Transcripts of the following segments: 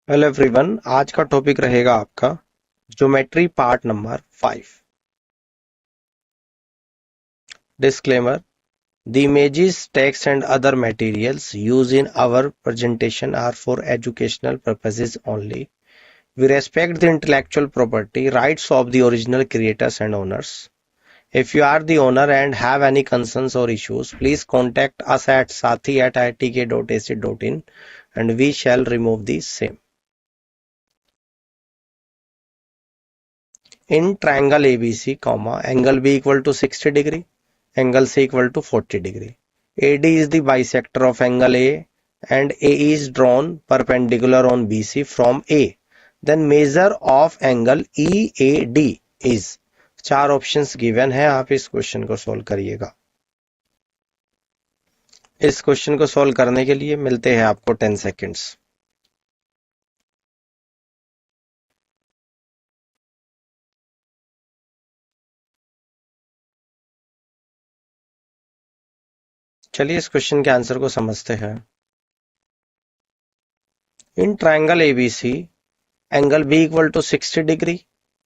Hello everyone, आज का topic रहेगा आपका geometry part number 5। Disclaimer: The images, text and other materials used in our presentation are for educational purposes only. We respect the intellectual property rights of the original creators and owners. If you are the owner and have any concerns or issues, please contact us at sathi@itk.ac.in and we shall remove the same. In triangle ABC, angle B equal to 60 degree, angle C equal to 40 degree. AD is the bisector of angle A and AE is drawn perpendicular on BC from A. Then measure of angle EAD is. चार options given है, आप इस question को solve करिएगा। इस question को solve करने के लिए मिलते हैं आपको 10 सेकेंड्स। चलिए इस क्वेश्चन के आंसर को समझते हैं। In triangle ABC, angle B equal to 60 degree,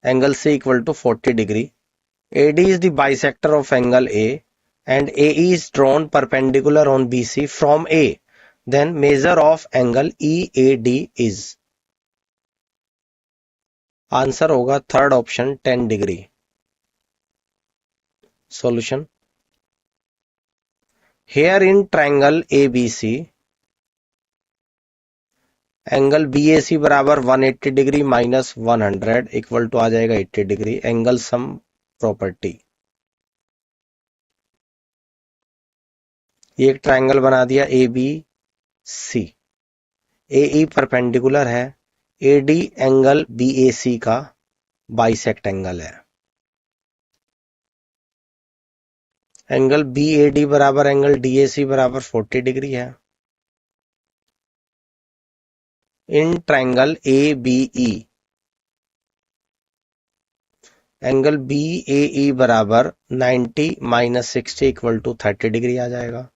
angle C equal to 40 degree. AD is the bisector of angle A and AE is drawn perpendicular on BC from A. Then measure of angle EAD is. Answer होगा third option 10 degree. Solution: Here in triangle ABC, angle BAC बराबर 180 degree minus 100 equal to आ जाएगा 80 degree. Angle sum property, ये एक triangle बना दिया ABC। AE perpendicular है, AD angle BAC का बाइसेक्ट एंगल है। एंगल BAD बराबर एंगल DAC बराबर 40 डिग्री है। In triangle ABE, angle BAE बराबर 90 माइनस 60 इक्वल टू 30 डिग्री आ जाएगा।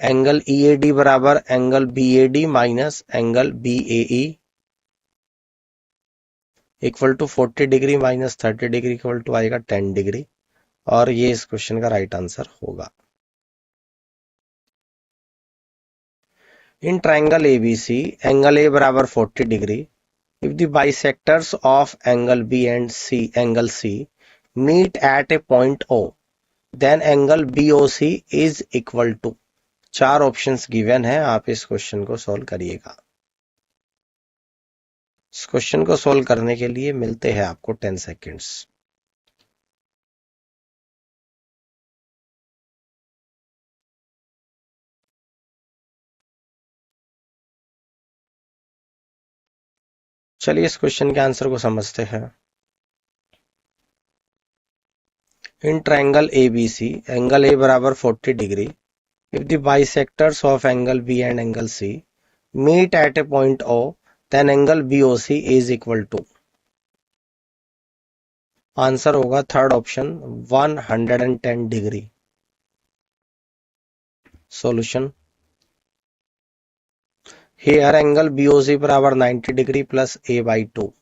एंगल EAD बराबर angle BAD minus angle BAE equal to 40 degree minus 30 degree equal to आएगा 10 डिग्री, और ये इस क्वेश्चन का राइट आंसर होगा। In triangle ABC, angle A बराबर 40 degree. If the bisectors of angle B and angle C meet at a point O, then angle BOC is equal to। चार options given है, आप इस question को solve करिएगा। इस question को solve करने के लिए मिलते हैं आपको 10 सेकेंड्स। चलिए इस क्वेश्चन के आंसर को समझते हैं। In triangle ABC, angle A बराबर 40 degree. If the bisectors of angle B and angle C meet at a point O, then angle BOC is equal to। Answer होगा third option 110 degree. Solution: Here angle BOC बराबर 90 degree plus A/2।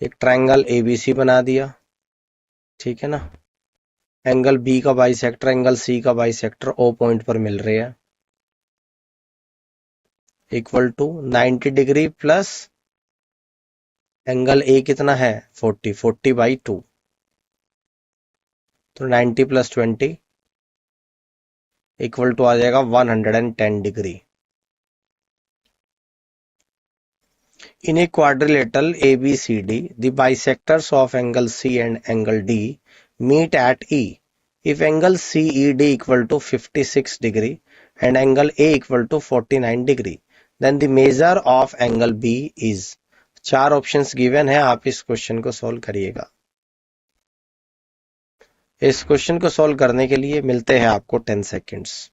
एक triangle ABC बना दिया, ठीक है ना। Angle B का bisector angle C का बाइसेक्टर O पॉइंट पर मिल रहे हैं, equal to 90 degree plus angle A कितना है 40/2, तो 90 प्लस 20 इक्वल टू आ जाएगा 110 degree. In a quadrilateral ABCD, the bisectors of angle C and angle D meet at E. If angle CED equal to 56 degree and angle A equal to 49 degree, then the measure of angle B is। चार options given है, आप इस question को solve करिएगा। इस question को solve करने के लिए मिलते हैं आपको 10 सेकेंड्स।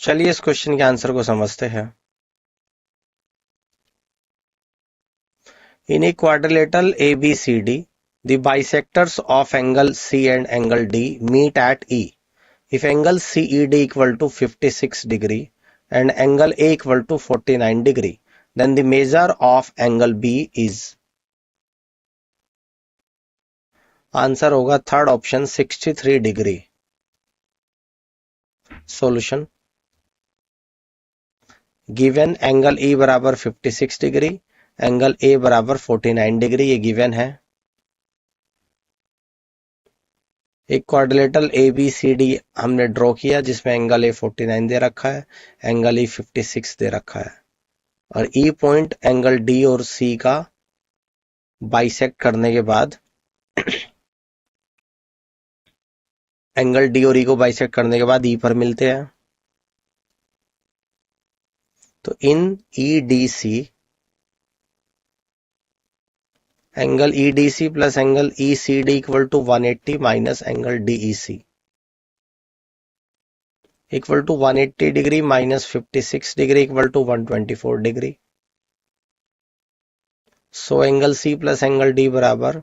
चलिए इस क्वेश्चन के आंसर को समझते हैं। In a quadrilateral ABCD, the bisectors of angle C and angle D meet at E. If angle CED equal to 56 degree and angle A equal to 49 degree, then the measure of angle B is. Answer होगा third option 63 degree. Solution. Given angle E बराबर 56 degree, angle A बराबर 49 degree, ये given है. एक quadrilateral ABCD हमने draw किया जिसमें angle A 49 दे रखा है, एंगल E 56 दे रखा है, और E पॉइंट एंगल D और C का बाइसेक्ट करने के बाद एंगल D और E को बाइसेक्ट करने के बाद E पर मिलते हैं. तो in EDC angle EDC plus angle ECD equal to 180 minus angle DEC equal to 180 degree minus 56 degree equal to 124 degree. So angle C plus angle D बराबर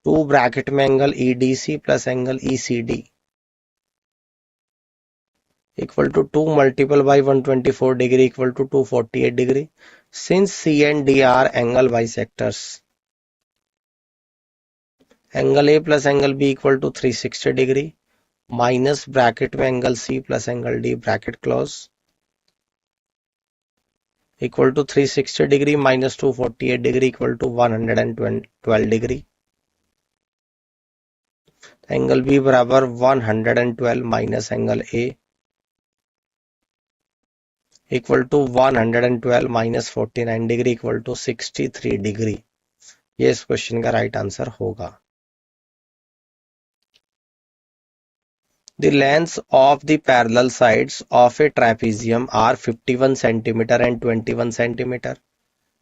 2 ब्रैकेट में angle EDC plus angle ECD equal to 2 multiple by 124 degree equal to 248 degree. Since C and D are angle bisectors, angle A plus angle B equal to 360 degree minus bracket में angle C plus angle D bracket close equal to 360 degree minus 248 degree equal to 112 degree. Angle B बराबर 112 minus angle A equal to 112 minus 49 degree equal to 63 degree. ये इस question का right answer होगा. The lengths of the parallel sides of a trapezium are 51 centimeter and 21 centimeter,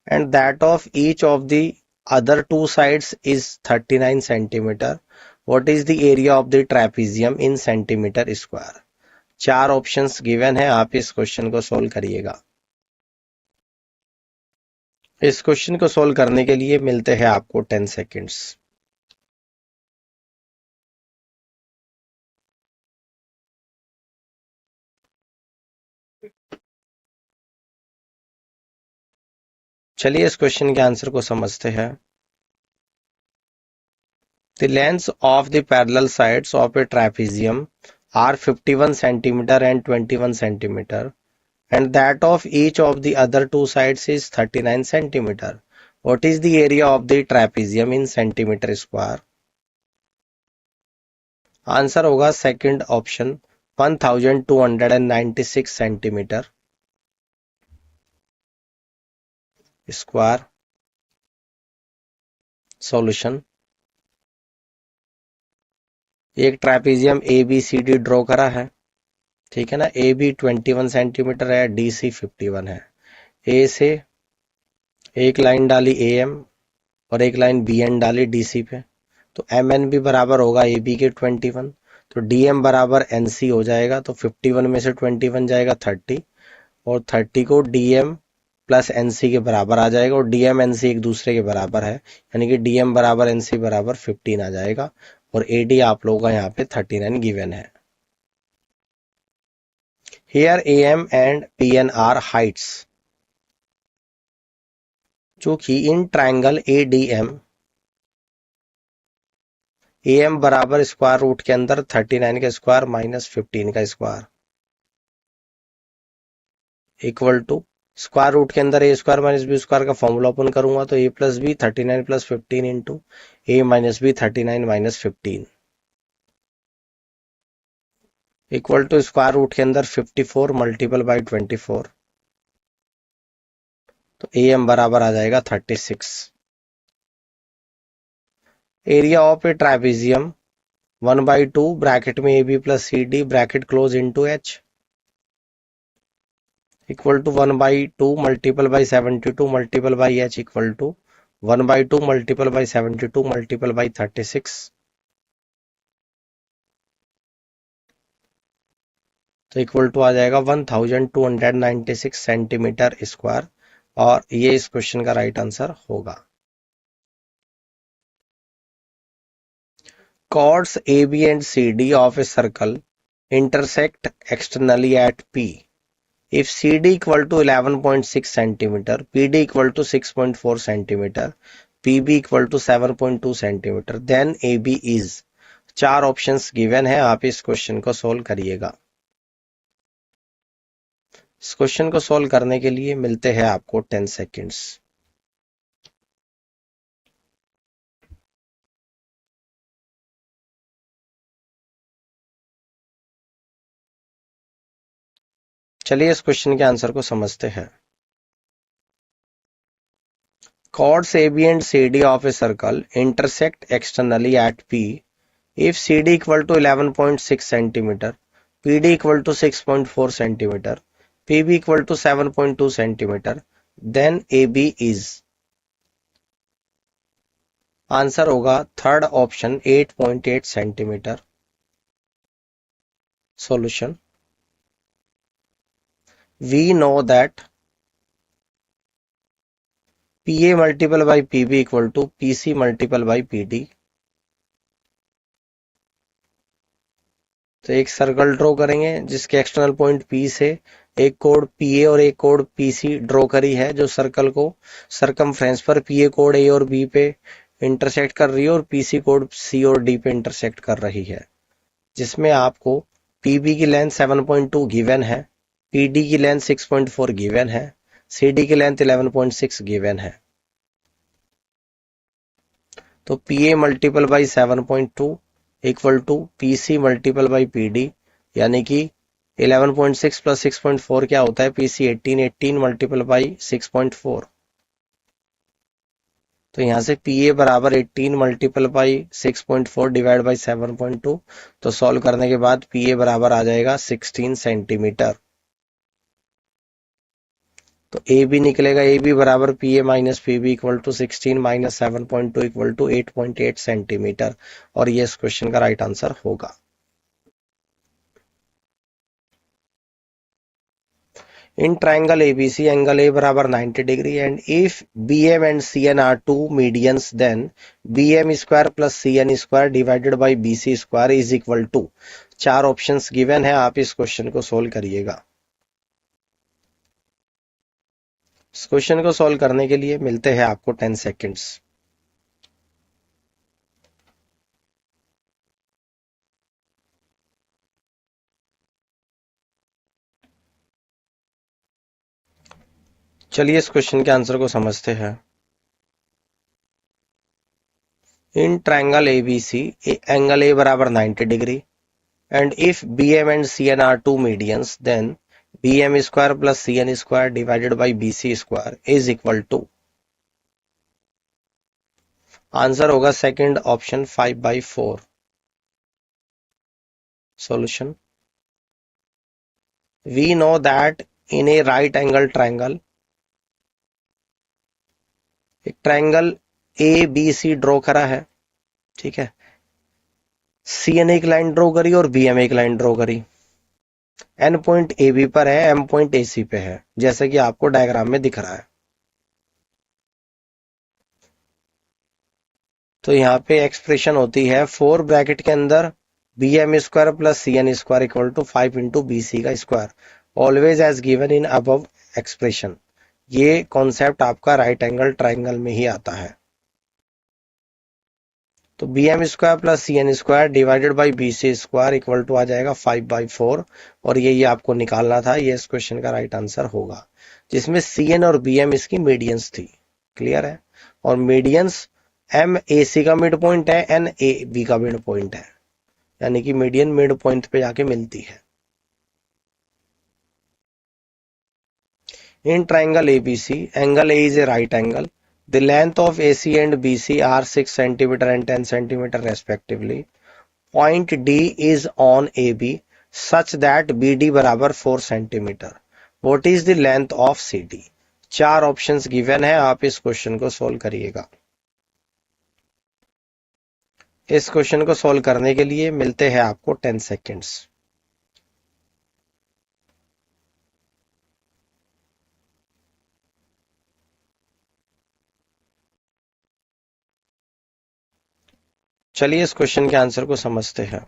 and that of each of the other two sides is 39 centimeter. What is the area of the trapezium in centimeter square? चार options given है, आप इस question को solve करिएगा. इस question को solve करने के लिए मिलते हैं आपको 10 सेकेंड्स. चलिए इस क्वेश्चन के आंसर को समझते हैं. The lengths of the parallel sides of a trapezium are 51 centimeter and 21 centimeter, and that of each of the other two sides is 39 centimeter. What is the area of the trapezium in centimeter square? Answer होगा second option 1296 centimetre square. Solution. एक trapezium ABCD draw करा है, ठीक है ना. AB 21 centimetre है, DC 51 है. A से एक लाइन डाली AM और एक लाइन BN डाली DC पे, तो MN भी बराबर होगा AB के 21. तो DM बराबर NC हो जाएगा. तो 51 में से 21 जाएगा 30, और 30 को DM प्लस NC के बराबर आ जाएगा, और DM NC एक दूसरे के बराबर है, यानी कि DM बराबर NC बराबर 15 आ जाएगा. और AD आप लोगों का यहाँ पे 39 गिवन है. Here AM and PN are heights. चूंकि इन ट्रायंगल ADM AM बराबर स्क्वायर रूट के अंदर 39 का स्क्वायर माइनस 15 का square equal to square root के अंदर A square minus B square का फॉर्मूला ओपन करूंगा तो A plus B 39 plus 15 into A minus B 39 minus 15 equal to square root के अंदर 54 मल्टीपल बाई 24, तो AM बराबर आ जाएगा 36. Area of a trapezium 1/2 bracket में AB plus CD bracket close into H equal to 1/2 multiple by 72 multiple by H equal to 1/2 multiple by 72 multiple by 36. तो equal to आ जाएगा 1296 सेंटीमीटर स्क्वायर, और ये इस क्वेश्चन का राइट आंसर होगा. Chords AB and CD of a circle intersect externally at P. If CD equal to 11.6 centimeter, PD equal to 6.4 centimeter, PB equal to 7.2 centimeter, then AB is. चार options given है, आप इस question को solve करिएगा। इस question को solve करने के लिए मिलते हैं आपको 10 सेकेंड्स। चलिए इस क्वेश्चन के आंसर को समझते हैं। Chords AB and CD of a circle intersect externally at P if CD equal to 11.6 centimeter, PD equal to 6.4 centimeter, PB equal to 7.2 centimeter, then AB is. Answer होगा third option 8.8 centimetre. Solution. We know that PA multiple by PB equal to PC multiple by PD. तो एक circle draw करेंगे जिसके external point P से एक code PA और एक code PC draw करी है, जो सर्कल को सरकमफ्रेंस पर PA कोड A और B पे इंटरसेक्ट कर रही है और PC कोड C और D पे इंटरसेक्ट कर रही है, जिसमें आपको PB की लेंथ 7.2 गिवन है, PD की लेंथ 6.4 गिवन है, CD की लेंथ 11.6 गिवन है। तो PA multiple by 7.2 equal to PC multiple by PD, यानी कि 11.6 प्लस 6.4 क्या होता है, PC 18 मल्टीपल बाई 6.4। तो यहां से PA बराबर 18 मल्टीपल बाई 6.4 डिवाइड बाई 7.2। तो सॉल्व करने के बाद PA बराबर आ जाएगा 16 सेंटीमीटर। तो ए बी निकलेगा, ए बी बराबर PA minus PB equal to 16 minus 7.2 equal to 8.8 centimetre, और ये इस क्वेश्चन का राइट आंसर होगा। In triangle ABC, angle A बराबर 90 degree and if BM and CN are two medians, then BM square plus CN square divided by BC square is equal to। चार options given है, आप इस question को solve करिएगा। इस question को solve करने के लिए मिलते हैं आपको 10 सेकेंड्स। चलिए इस क्वेश्चन के आंसर को समझते हैं। In triangle ABC, angle A बराबर 90 degree and if BM and CN are two medians, then BM square plus CN square divided by BC square is equal to। Answer होगा second option 5/4। Solution. We know that in a right angle triangle, एक triangle ABC draw करा है, ठीक है, CN एक line draw करी और BM एक लाइन ड्रॉ करी। N पॉइंट AB पर है, M पॉइंट AC पे है, जैसे कि आपको डायग्राम में दिख रहा है। तो यहाँ पे एक्सप्रेशन होती है 4 ब्रैकेट के अंदर BM square plus CN square equal to 5 into BC का square, always as given in above expression. ये कॉन्सेप्ट आपका राइट एंगल ट्राइंगल में ही आता है। तो BM square plus CN square divided by BC square equal to आ जाएगा 5/4, और ये आपको निकालना था, ये इस क्वेश्चन का राइट आंसर होगा, जिसमें CN और BM इसकी मीडियंस थी। क्लियर है? और मीडियंस MAC का मिड पॉइंट है, NAB का मिड पॉइंट है, यानी कि मीडियन मिड पॉइंट पे जाके मिलती है। In triangle ABC, angle A is a right angle. The length of AC and BC are 6 centimeter and 10 centimeter respectively. Point D is on AB such that BD बराबर 4 centimeter. What is the length of CD? चार options given है, आप इस question को solve करिएगा। इस question को solve करने के लिए मिलते हैं आपको 10 सेकेंड्स। चलिए इस क्वेश्चन के आंसर को समझते हैं।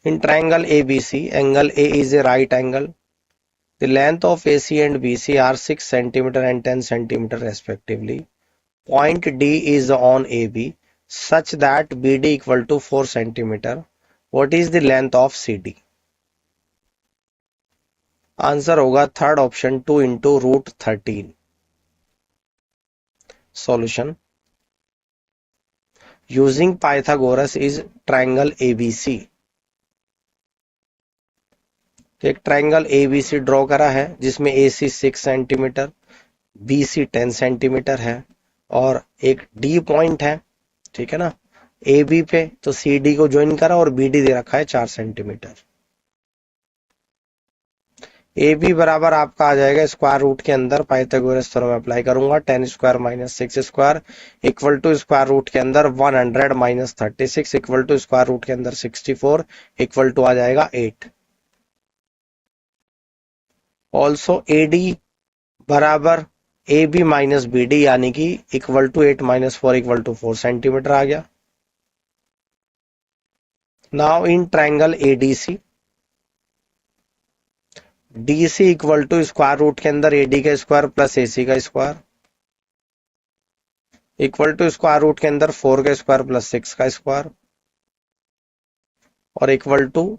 In triangle ABC, angle A is a right angle. The length of AC and BC are 6 centimeter and 10 centimeter respectively. Point D is on AB such that BD equal to 4 centimeter. What is the length of CD? Answer होगा third option 2 into root 13। Solution. Using Pythagoras is triangle ABC। एक triangle ABC draw करा है जिसमें AC 6 centimetre, BC 10 centimetre है और एक D point है, ठीक है ना, AB पे। तो CD को ज्वाइन करा और BD दे रखा है 4 सेंटीमीटर। AB बराबर आपका आ जाएगा स्क्वायर रूट के अंदर पाइथागोरस थ्योरम अप्लाई करूंगा 10 square minus 6 square equal to square root के अंदर 100 minus 36 equal to square root के अंदर 64 इक्वल टू आ जाएगा 8। ऑल्सो AD बराबर AB माइनस BD यानी कि equal to 8 minus 4 equal to 4 centimetre आ गया। Now in triangle ADC, DC equal to square root के अंदर AD का स्क्वायर प्लस AC का square equal to square root के अंदर 4 का स्क्वायर प्लस 6 का स्क्वायर और equal to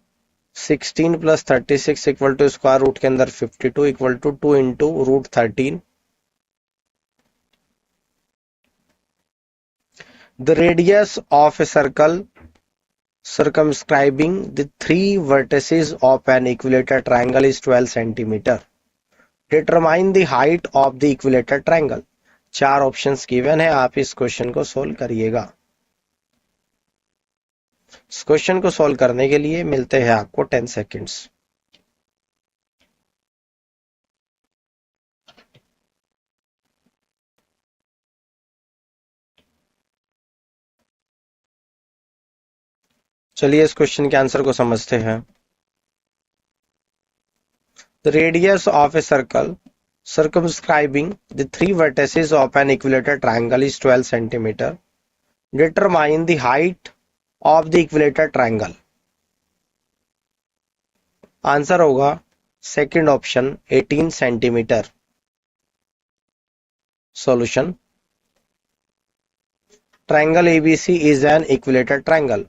16 plus 36 equal to square root के अंदर 52 equal to 2 into root 13। The radius of a circle circumscribing the three vertices of an equilateral triangle is 12 centimeter. Determine the height of the equilateral triangle. चार options given है, आप इस question को solve करिएगा। इस question को solve करने के लिए मिलते हैं आपको 10 सेकेंड्स। चलिए इस क्वेश्चन के आंसर को समझते हैं। The radius of a circle circumscribing the three vertices of an equilateral triangle is 12 centimeter. Determine the height of the equilateral triangle. Answer होगा second option 18 centimetre. Solution. Triangle ABC is an equilateral triangle.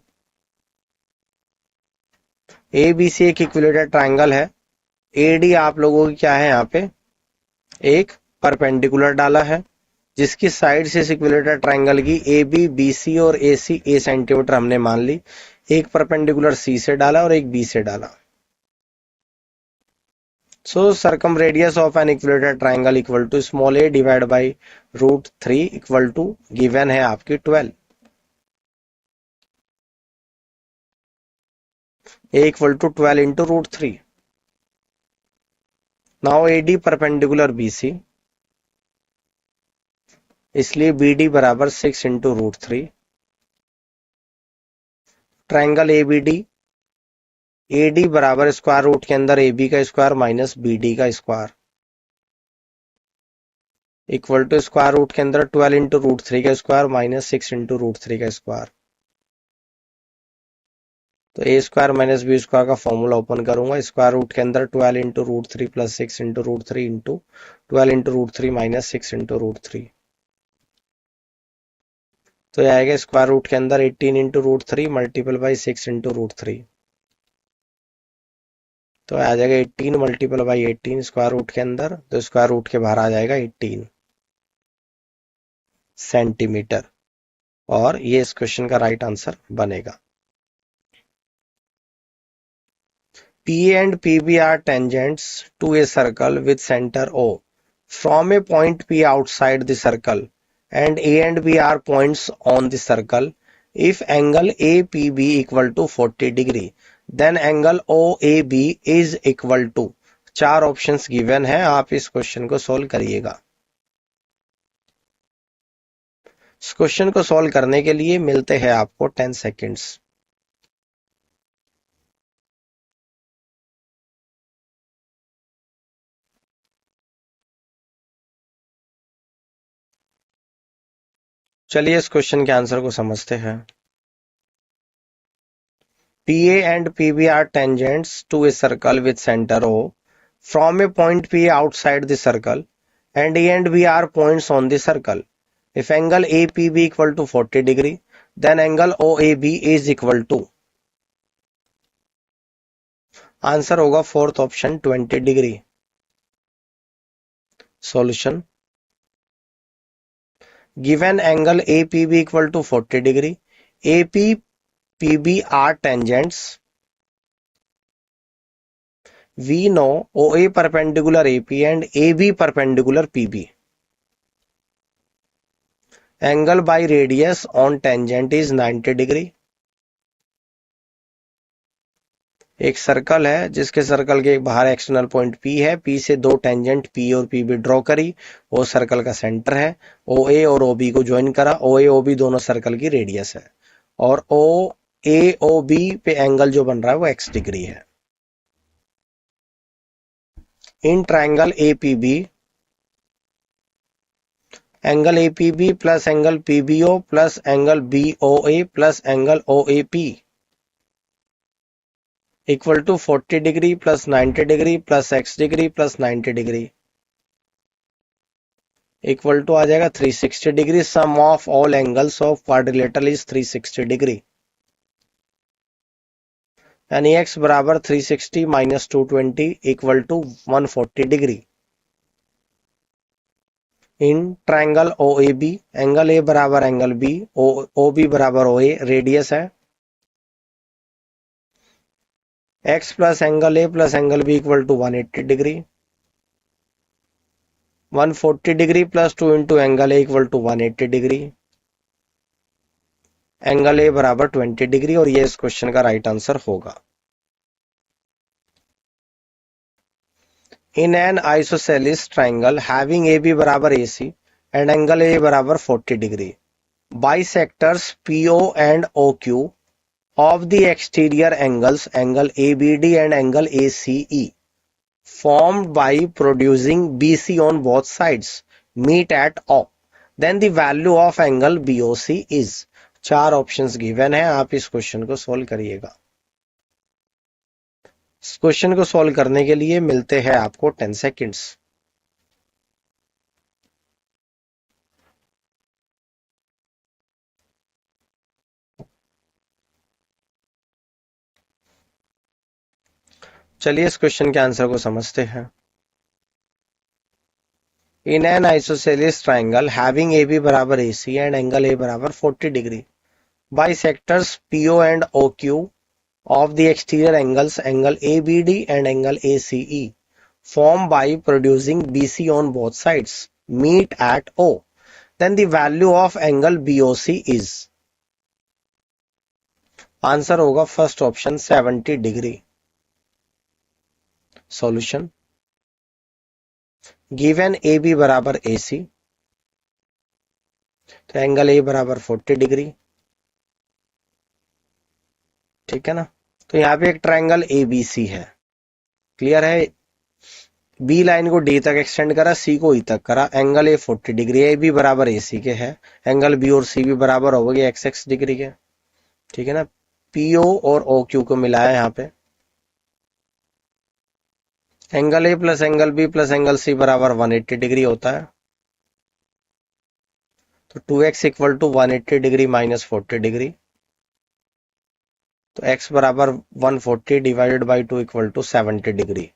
ABC एक equilateral triangle है। AD आप लोगों की क्या है, यहाँ पे एक परपेंडिकुलर डाला है जिसकी साइड से इस इक्विलेटरल ट्रायंगल की AB, BC और AC A सेंटीमीटर हमने मान ली। एक परपेंडिकुलर C से डाला और एक B से डाला। So circumradius of an equilateral triangle equal to small a divided by root 3 equal to given है आपकी 12। a equal to 12 into root 3। Now AD perpendicular BC, इसलिए BD बराबर 6 into root 3। Triangle ABD, AD बराबर square root के अंदर AB का square minus BD का square equal to square root के अंदर 12 इंटू रूट 3 का स्क्वायर माइनस 6 इंटू रूट 3 का स्क्वायर। तो A square minus B square का फॉर्मूला ओपन करूंगा। स्क्वायर रूट के अंदर 12 into root 3 plus 6 into root 3 into 12 into root 3 minus 6 into root 3। तो यह आएगा स्क्वायर रूट के अंदर 18 into root 3 multiple by 6 into root 3। तो आ जाएगा 18 मल्टीपल बाई 18 स्क्वायर रूट के अंदर, तो स्क्वायर रूट के बाहर आ जाएगा 18 सेंटीमीटर। और ये इस क्वेश्चन का राइट आंसर बनेगा। P and PB are tangents to a circle with center O. From a point P outside the circle and A and B are points on the circle. If angle APB equal to 40 degree, then angle OAB is equal to। चार options given है, आप इस question को solve करिएगा। इस question को solve करने के लिए मिलते हैं आपको 10 सेकेंड्स। चलिए इस क्वेश्चन के आंसर को समझते हैं। PA and PB are tangents to a circle with center O from a point P outside the circle, and A and B are points on the circle. If angle APB equal to 40 degree, then angle OAB is equal to, answer होगा fourth option 20 degree. Solution, given angle APB equal to 40 degree, AP PB are tangents. We know OA perpendicular AP and AB perpendicular PB. Angle by radius on tangent is 90 degree. एक circle है जिसके circle के बाहर external point P है, P से दो tangent P और PB draw करी, वो सर्कल का सेंटर है। OA और OB को ज्वाइन करा, OA OB दोनों सर्कल की रेडियस है, और OA OB पे एंगल जो बन रहा है वो x डिग्री है। In triangle APB, angle APB plus angle PBO plus angle BOA plus angle OAP equal to 40 degree plus 90 degree plus x degree plus 90 degree equal to आ जाएगा 360 degree. Sum of all angles of quadrilateral is 360 degree, यानी x बराबर 360 minus 220 equal to 140 degree. In triangle OAB, angle A बराबर angle B, OB बराबर OA radius है, x plus angle A plus angle B equal to 180 degree, 140 degree plus 2 into angle A equal to 180 degree, angle A बराबर 20 degree, और ये इस question का right answer होगा। In an isosceles triangle having AB बराबर AC and angle A बराबर 40 degree, bisectors PO and OQ of the exterior angles angle ABD and angle ACE formed by producing BC on both sides meet at O, then the value of angle BOC is। चार options given है, आप इस question को solve करिएगा। इस question को solve करने के लिए मिलते हैं आपको 10 सेकेंड्स। चलिए इस क्वेश्चन के आंसर को समझते हैं। In an isosceles triangle having AB बराबर AC एंड एंगल A बराबर 40 degree, bisectors PO and OQ of the exterior angles angle ABD and angle ACE formed by producing BC on both sides meet at O, then the value of angle BOC is। Answer होगा first option 70 degree. Solution, given AB बराबर AC, तो angle A बराबर 40 degree, ठीक है ना। तो यहाँ पे एक ट्रायंगल ABC है, क्लियर है। B लाइन को D तक एक्सटेंड करा, C को E तक करा, एंगल A 40 डिग्री, AB बराबर AC के है, एंगल B और C भी बराबर हो गए XX डिग्री के, ठीक है ना। PO और OQ को मिलाया यहाँ पे, angle A plus angle B plus angle C बराबर 180 डिग्री होता है, तो 2x equal to 180 degree minus 40 degree, तो x बराबर 140 divided by 2 equal to 70 degree.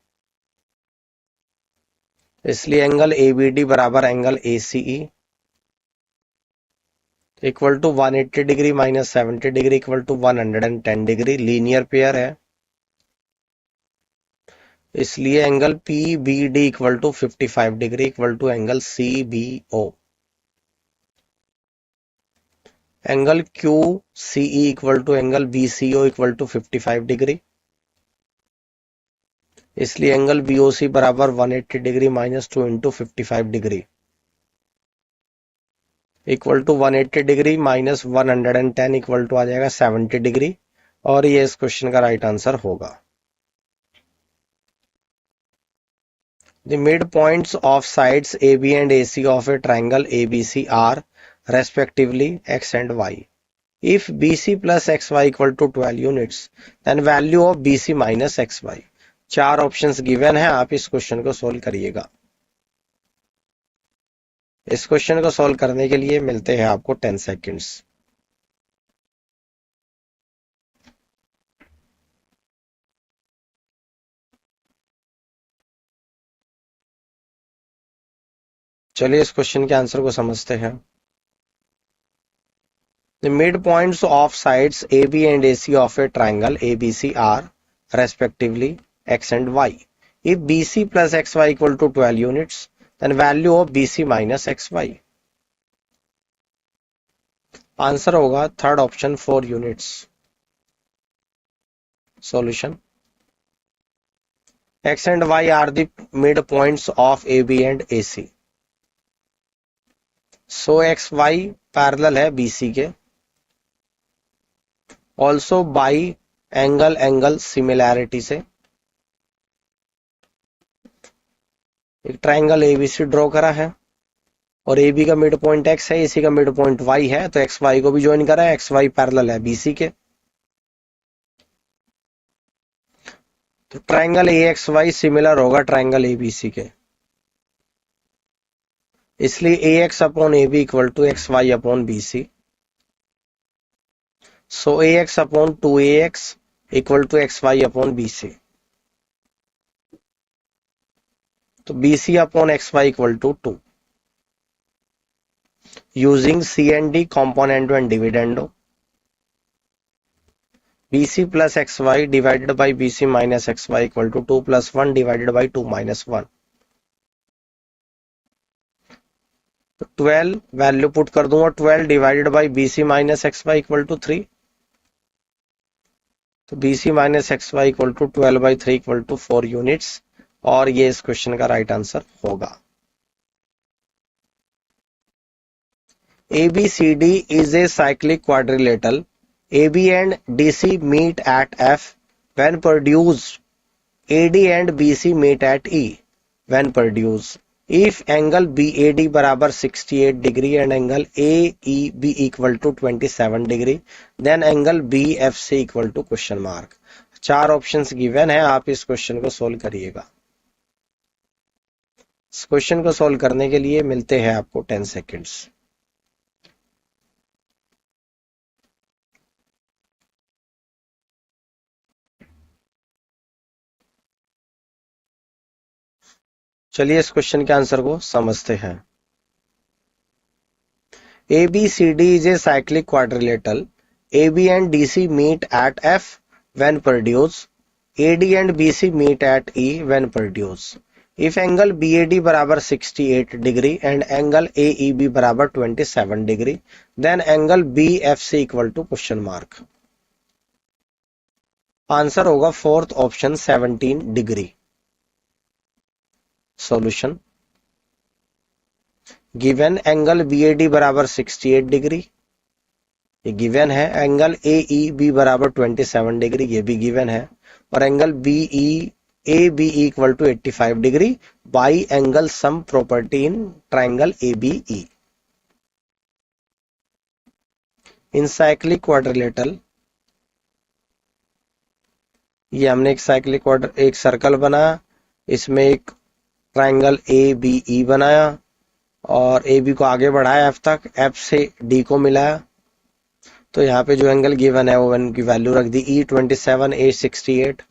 इसलिए एंगल ABD बराबर angle ACE equal to 180 degree minus 70 degree equal to 110 degree, linear pair है। इसलिए angle PBD equal to 55 degree equal to angle CBO। Angle QCE equal to angle BCO equal to 55 degree, इसलिए angle BOC बराबर 180 degree minus 2 into 55 degree equal to 180 degree minus 110 equal to आ जाएगा 70 degree, और ये इस question का right answer होगा। The midpoints of sides AB and AC of a triangle ABC are respectively x and y. If BC plus XY equal to 12 units, then value of BC minus XY. चार options given है, आप इस question को solve करिएगा। इस question को solve करने के लिए मिलते हैं आपको 10 सेकेंड्स। चलिए इस क्वेश्चन के आंसर को समझते हैं। The midpoints of sides AB and AC of a triangle ABC are respectively x and y. If BC plus XY equal to 12 units, then value of BC minus XY. Answer होगा third option 4 units. Solution x and y are the midpoints of AB and AC. So XY parallel है BC के। Also by angle similarity से एक triangle ABC draw करा है और AB का mid point x है, AC का मिड पॉइंट y है, तो XY को भी ज्वाइन करा है। XY पैरेलल है BC के, तो ट्राइंगल AXY सिमिलर होगा ट्राइंगल ABC के, इसलिए AX upon AB equal to XY upon BC। So AX upon 2AX equal to XY upon BC. तो BC upon XY equal to 2. Using C and D componendo and dividendo. BC plus XY divided by BC minus XY equal to 2 plus 1 divided by 2 minus 1. तो 12 value put कर दूंगा, 12 divided by BC minus XY equal to 3, तो BC minus XY equal to 12/3 equal to 4 units, और ये इस question का right answer होगा। ABCD is a cyclic quadrilateral. AB and DC meet at F when produced. AD and BC meet at E when produced. If angle BAD बराबर 68 degree and angle AEB equal to 27 degree, then angle BFC equal to question mark. चार options given है, आप इस question को solve करिएगा। इस question को solve करने के लिए मिलते हैं आपको 10 सेकेंड्स। चलिए इस क्वेश्चन के आंसर को समझते हैं। ABCD is a cyclic quadrilateral. AB and DC meet at F when produced. AD and BC meet at E when produced. If angle BAD बराबर 68 डिग्री and angle AEB बराबर 27 degree, then angle BFC equal to question mark. Answer होगा fourth option 17 degree. Solution given angle BAD बराबर 68 degree, ये given है। Angle AEB बराबर 27 degree, ये भी given है। और angle ABE equal to 85 degree by angle sum property in triangle ABE। In cyclic quadrilateral, ये हमने एक सर्कल बनाया, इसमें एक ट्राइंगल ABE बनाया और AB को आगे बढ़ाया F तक, F से D को मिलाया, तो यहाँ पे जो एंगल गिवन है वो की वैल्यू रख दी E27 A68।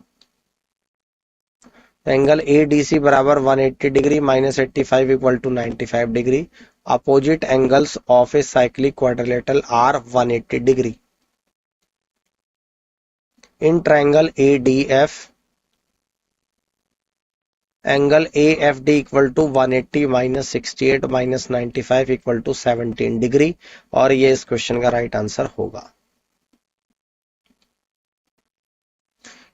एंगल ADC बराबर 180 degree minus 85 equal to 95 degree. Opposite angles of a cyclic quadrilateral are 180 degree. In triangle ADF angle AFD equal to 180 minus 68 minus 95 equal to 17 degree, और ये इस question का right answer होगा।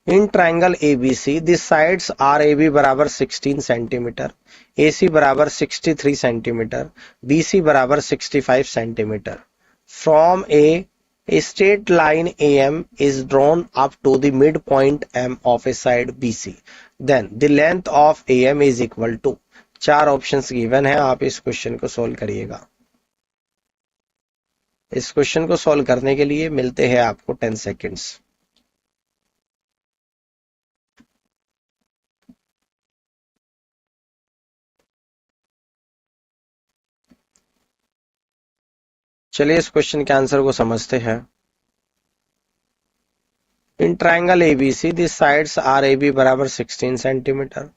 In triangle ABC the sides are AB बराबर 16 centimetre, AC बराबर 63 centimetre, BC बराबर 65 centimetre. From A straight line AM is drawn up to the midpoint M of a side BC. Then the length of AM is equal to, चार options given है, आप इस question को solve करिएगा। इस question को solve करने के लिए मिलते हैं आपको 10 सेकेंड्स। चलिए इस क्वेश्चन के आंसर को समझते हैं। In triangle ABC the sides are A B बराबर 16 सेंटीमीटर,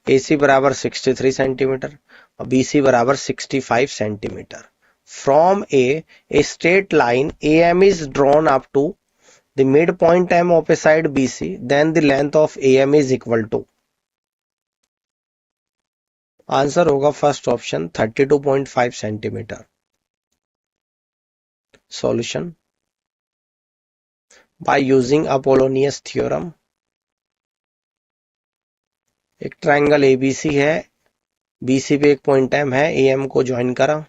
ए सी बराबर 63 सेंटीमीटर और बी सी बराबर 65 centimetre. From A straight line A M is drawn up to the mid point M of a side B C, then the length of A M is equal to. Answer होगा first option 32.5 centimetre. Solution by using Apollonius theorem. एक triangle ABC है, BC पे एक point M है, A M को join करा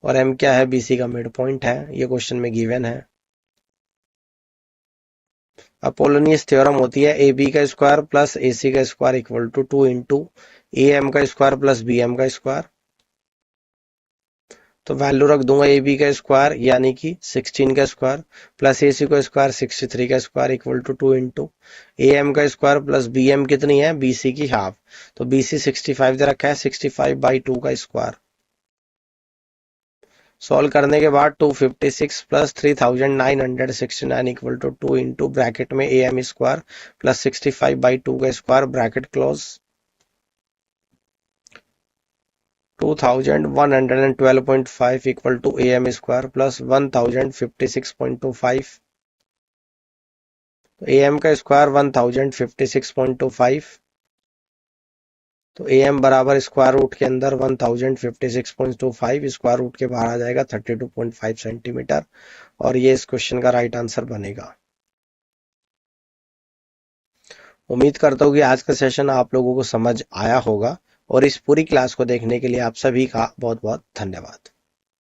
और M क्या है, बीसी का मिड पॉइंट है, ये क्वेश्चन में गिवन है। अपोलोनियस थ्योरम होती है ए बी का स्क्वायर प्लस ए सी का square equal to 2 into A M का स्क्वायर प्लस बी एम का स्क्वायर। तो वैल्यू रख दूंगा ए बी का स्क्वायर यानी कि 16 का स्क्वायर प्लस ए सी का स्क्वायर 63 का square equal to 2 into A M का स्क्वायर प्लस बी एम कितनी है, बी सी की हाफ, तो बी सी 65 दे रखा है, 65/2 का स्क्वायर। सॉल्व करने के बाद 256 plus 3969 equal to 2 into bracket में ए एम स्क्वायर प्लस 65/2 का square bracket close, 2112.5 equal to A M square plus 1056.25। A M का स्क्वायर 1056.25, तो ए एम बराबर स्क्वायर रूट के अंदर 1056.25, स्क्वायर रूट के बाहर आ जाएगा 32.5 सेंटीमीटर और ये इस क्वेश्चन का राइट आंसर बनेगा। उम्मीद करता हूँ कि आज का सेशन आप लोगों को समझ आया होगा और इस पूरी क्लास को देखने के लिए आप सभी का बहुत बहुत धन्यवाद।